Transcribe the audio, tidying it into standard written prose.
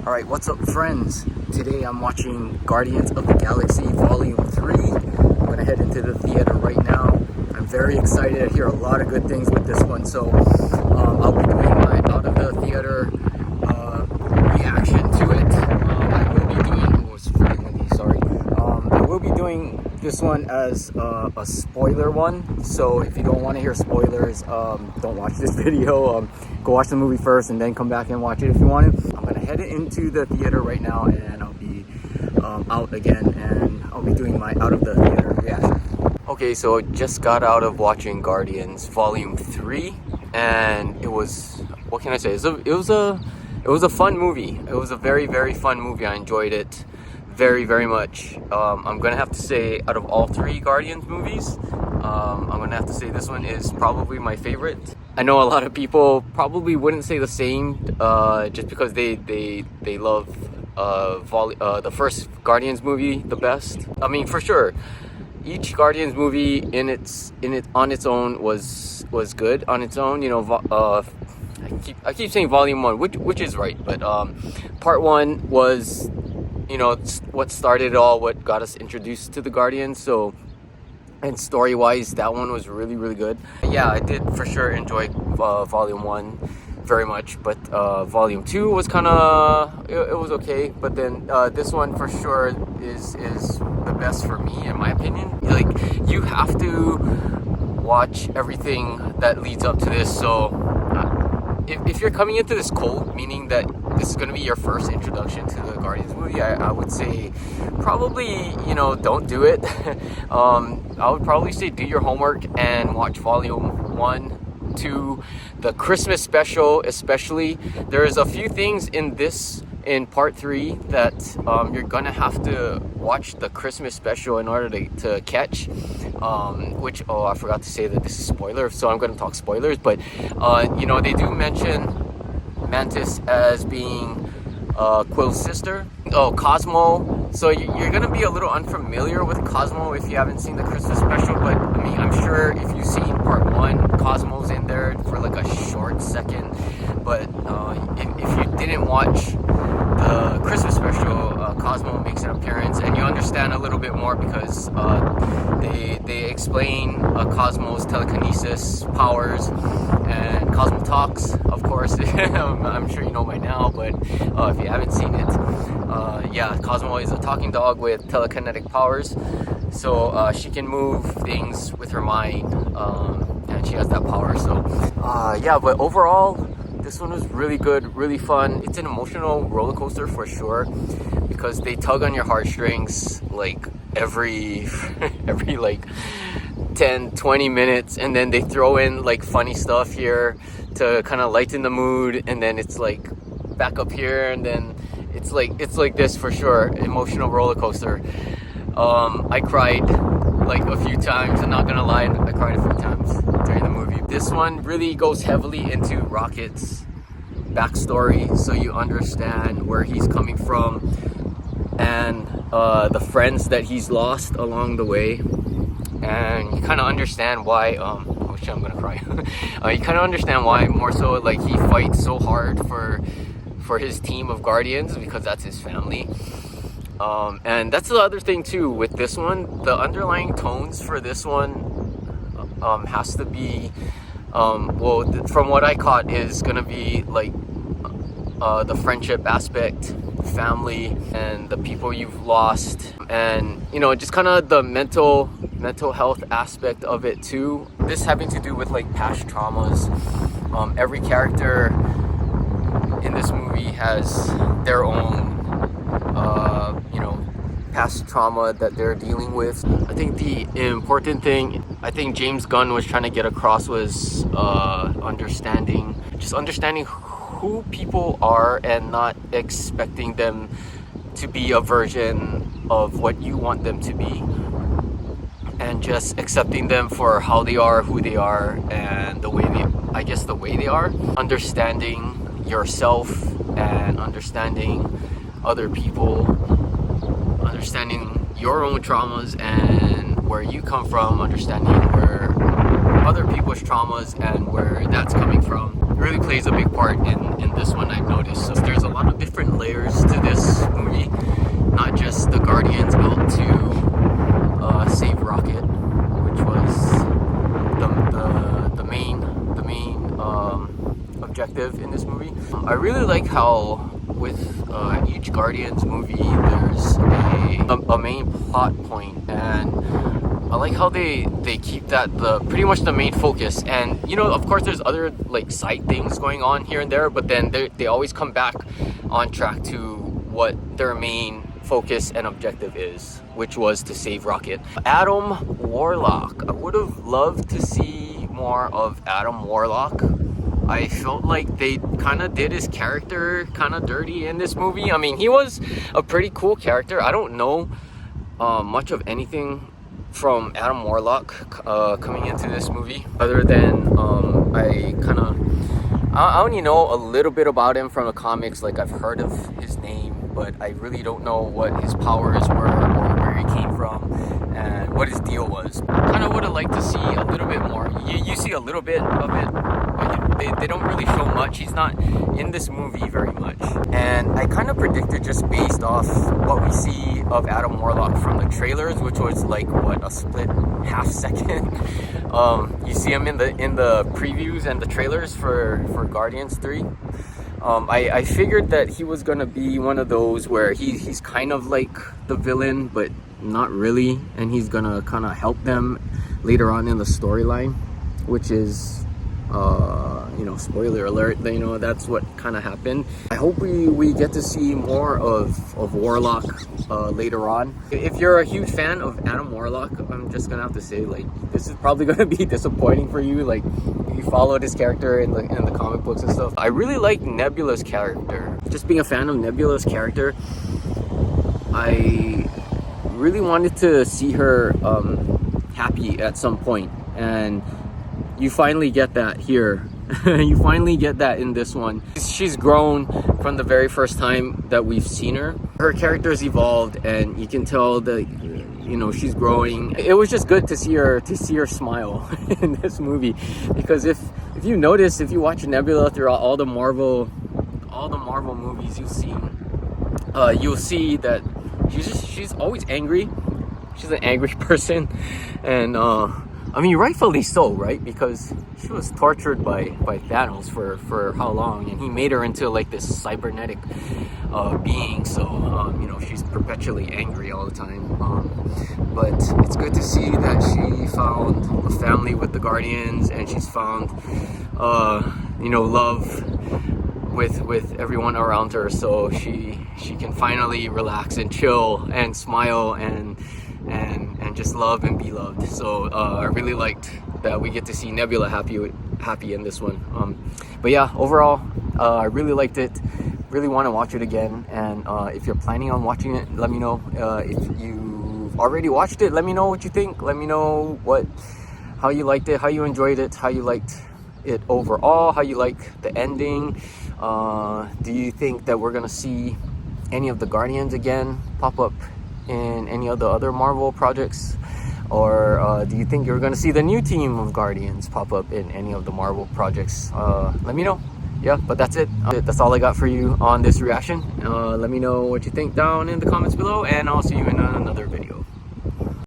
Alright, what's up friends? Today I'm watching Guardians of the Galaxy Volume 3. I'm gonna head into the theater right now. I'm very excited. I hear a lot of good things with this one, so I'll be doing my out of the theater reaction to it. I will be doing, oh, it's pretty windy, sorry. I will be doing this one as a spoiler one, so if you don't want to hear spoilers, don't watch this video. Go watch the movie first and then come back and watch it if you want to. I'm gonna head into the theater right now, and I'll be out again, and I'll be doing my out of the theater reaction. Okay, so I just got out of watching Guardians Volume 3, and it was, what can I say? It was a fun movie. It was a very, very fun movie. I enjoyed it very, very much. I'm gonna have to say, out of all three Guardians movies, I'm gonna have to say this one is probably my favorite. I know a lot of people probably wouldn't say the same, just because they love the first Guardians movie the best. I mean, for sure, each Guardians movie on its own was good on its own. You know, I keep saying Volume 1, which is right, but Part 1 was, you know, what started it all, what got us introduced to the Guardians. So, and story-wise, that one was really, really good. Yeah, I did for sure enjoy Volume 1 very much, but Volume 2 was kind of, it was okay. But then this one for sure is the best for me, in my opinion. Like, you have to watch everything that leads up to this. So if you're coming into this cold, meaning that this is going to be your first introduction to the Guardians movie, I would say probably, you know, don't do it. I would probably say do your homework and watch Volume 1, 2, the Christmas special especially. There's a few things in Part 3 that you're going to have to watch the Christmas special in order to catch. Which, oh, I forgot to say that this is spoiler, so I'm going to talk spoilers. But, you know, they do mention Mantis as being Quill's sister. Oh, Cosmo. So you're going to be a little unfamiliar with Cosmo if you haven't seen the Christmas special. But, I mean, I'm sure if you've seen Part 1, Cosmo's in there for like a short second. But if you didn't watch the Christmas special, Cosmo makes an appearance, and you understand a little bit more because they explain Cosmo's telekinesis powers, and Cosmo talks, of course. I'm sure you know by now, but if you haven't seen it, yeah, Cosmo is a talking dog with telekinetic powers, so she can move things with her mind, and she has that power. So yeah, but overall, this one was really good, really fun. It's an emotional roller coaster for sure, because they tug on your heartstrings like every like 10-20 minutes, and then they throw in like funny stuff here to kind of lighten the mood, and then it's like back up here, and then it's like this for sure. Emotional roller coaster. I cried like a few times. I'm not gonna lie, I cried a few times during the movie. This one really goes heavily into Rocket's backstory, so you understand where he's coming from and the friends that he's lost along the way, and you kind of understand why. Oh shit, I'm gonna cry. You kind of understand why, more so, like, he fights so hard for his team of Guardians, because that's his family. And that's the other thing too with this one. The underlying tones for this one has to be, well, from what I caught, is gonna be like the friendship aspect, family, and the people you've lost, and, you know, just kind of the mental health aspect of it too. This having to do with like past traumas. Every character in this movie has their own you know, past trauma that they're dealing with. I think the important thing I think James Gunn was trying to get across was understanding who people are, and not expecting them to be a version of what you want them to be, and just accepting them for how they are, who they are, and the way they are. Understanding yourself and understanding other people, understanding your own traumas and where you come from, understanding where other people's traumas and where that's coming from really plays a big part in this one, I've noticed. So there's a lot of different layers with each Guardians movie, there's a main plot point, and I like how they keep that the pretty much the main focus. And you know, of course, there's other like side things going on here and there, but then they always come back on track to what their main focus and objective is, which was to save Rocket. Adam Warlock. I would have loved to see more of Adam Warlock. I felt like they kind of did his character kind of dirty in this movie. I mean, he was a pretty cool character. I don't know much of anything from Adam Warlock coming into this movie, other than I only know a little bit about him from the comics. Like, I've heard of his name, but I really don't know what his powers were or where he came from and what his deal was. Kind of would have liked to see a little bit more. You see a little bit of it, but they don't really show much. He's not in this movie very much. And I kind of predicted, just based off what we see of Adam Warlock from the trailers, which was like, what, a split half second. You see him in the previews and the trailers for Guardians 3. I figured that he was gonna be one of those where he's kind of like the villain, but not really, and he's gonna kind of help them later on in the storyline, which is you know, spoiler alert, you know, that's what kind of happened. I hope we get to see more of Warlock later on. If you're a huge fan of Adam Warlock, I'm just gonna have to say, like, this is probably gonna be disappointing for you. Like, if you followed his character in the comic books and stuff. I really like Nebula's character. Just being a fan of Nebula's character, I really wanted to see her happy at some point, and you finally get that here. You finally get that in this one. She's grown from the very first time that we've seen her. Her character's evolved, and you can tell that, you know, she's growing. It was just good to see her smile in this movie, because if you notice, if you watch Nebula throughout all the Marvel movies you've seen, you'll see that she's always angry. She's an angry person, and I mean, rightfully so, right? Because she was tortured by Thanos for how long, and he made her into like this cybernetic being. So you know, she's perpetually angry all the time. But it's good to see that she found a family with the Guardians, and she's found you know, love with everyone around her. So she can finally relax and chill and smile and just love and be loved. So I really liked that we get to see Nebula happy in this one. But yeah, overall, I really liked it. Really want to watch it again. And if you're planning on watching it, let me know. If you've already watched it, let me know what you think. Let me know how you liked it, how you enjoyed it, how you liked it overall, how you like the ending. Do you think that we're gonna see any of the Guardians again pop up in any of the other Marvel projects, or do you think you're gonna see the new team of Guardians pop up in any of the Marvel projects? Let me know. Yeah, but that's it. That's all I got for you on this reaction. Let me know what you think down in the comments below, and I'll see you in another video.